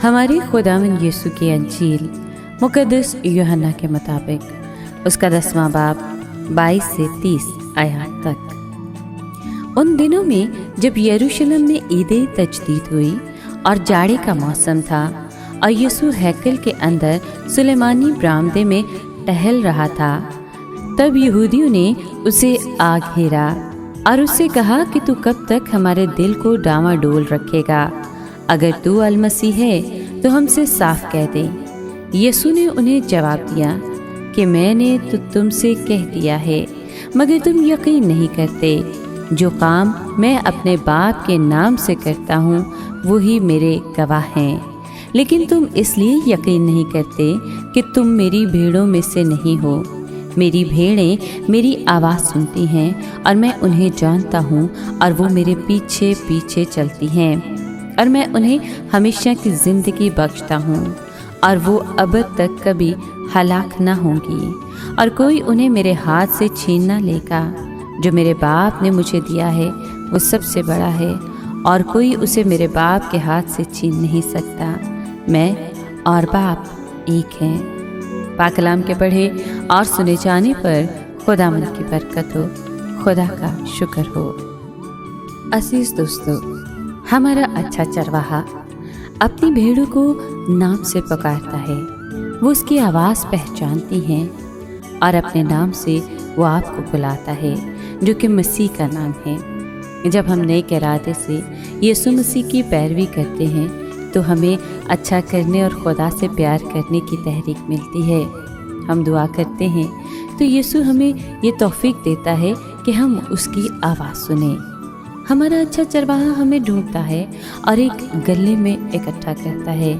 हमारे खुदावंद यीशु की अंजील मुकद्दस यूहन्ना के मुताबिक उसका 10वां बाब 22 से 30 आयत तक। उन दिनों में जब यरूशलेम में ईद तजदीद हुई और जाड़े का मौसम था और यीशु हैकल के अंदर सुलेमानी बरामदे में टहल रहा था, तब यहूदियों ने उसे आ घेरा और उससे कहा कि तू कब तक हमारे दिल को डामाडोल रखेगा? अगर तू अलमसीह है तो हमसे साफ कह दे। यीशु ने उन्हें जवाब दिया कि मैंने तो तुमसे कह दिया है, मगर तुम यकीन नहीं करते। जो काम मैं अपने बाप के नाम से करता हूँ वही मेरे गवाह हैं, लेकिन तुम इसलिए यकीन नहीं करते कि तुम मेरी भेड़ों में से नहीं हो। मेरी भेड़ें मेरी आवाज़ सुनती हैं और मैं उन्हें जानता हूँ और वो मेरे पीछे पीछे चलती हैं और मैं उन्हें हमेशा की ज़िंदगी बख्शता हूँ और वो अब तक कभी हलाक ना होंगी और कोई उन्हें मेरे हाथ से छीन ना लेगा। जो मेरे बाप ने मुझे दिया है वो सबसे बड़ा है और कोई उसे मेरे बाप के हाथ से छीन नहीं सकता। मैं और बाप एक हैं। पाक कलाम के पढ़े और सुने जाने पर खुदावंद की बरकत हो, खुदा का शुक्र हो। अजीज दोस्तों, हमारा अच्छा चरवाहा अपनी भेड़ों को नाम से पुकारता है। वो उसकी आवाज़ पहचानती हैं और अपने नाम से वो आपको बुलाता है, जो कि मसीह का नाम है। जब हम नए इरादे से यीशु मसीह की पैरवी करते हैं तो हमें अच्छा करने और खुदा से प्यार करने की तहरीक मिलती है। हम दुआ करते हैं तो यीशु हमें ये तौफीक देता है कि हम उसकी आवाज़ सुने। हमारा अच्छा चरवाहा हमें ढूंढता है और एक गले में इकट्ठा करता है।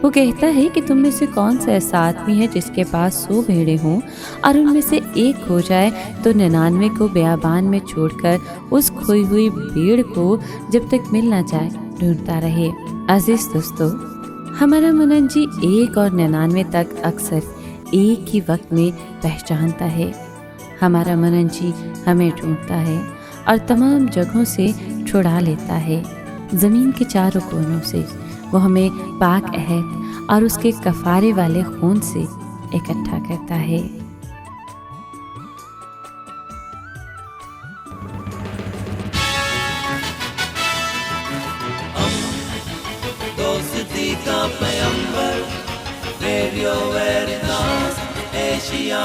वो कहता है कि तुम में से कौन सा ऐसा आदमी है जिसके पास 100 भेड़ें हों और उनमें से एक खो जाए तो 99 को बियाबान में छोड़कर उस खोई हुई भेड़ को जब तक मिल ना जाए ढूंढता रहे। अजीज दोस्तों, हमारा मननजी 1 और 99 तक अक्सर एक ही वक्त में पहचानता है। हमारा मननजी हमें ढूंढता है और तमाम जगहों से छुड़ा लेता है। ज़मीन के चारों कोनों से वो हमें पाक अहद और उसके कफ़ारे वाले खून से इकट्ठा करता है। दोस्ती का पैगंबर, रेडियो वेरितास एशिया।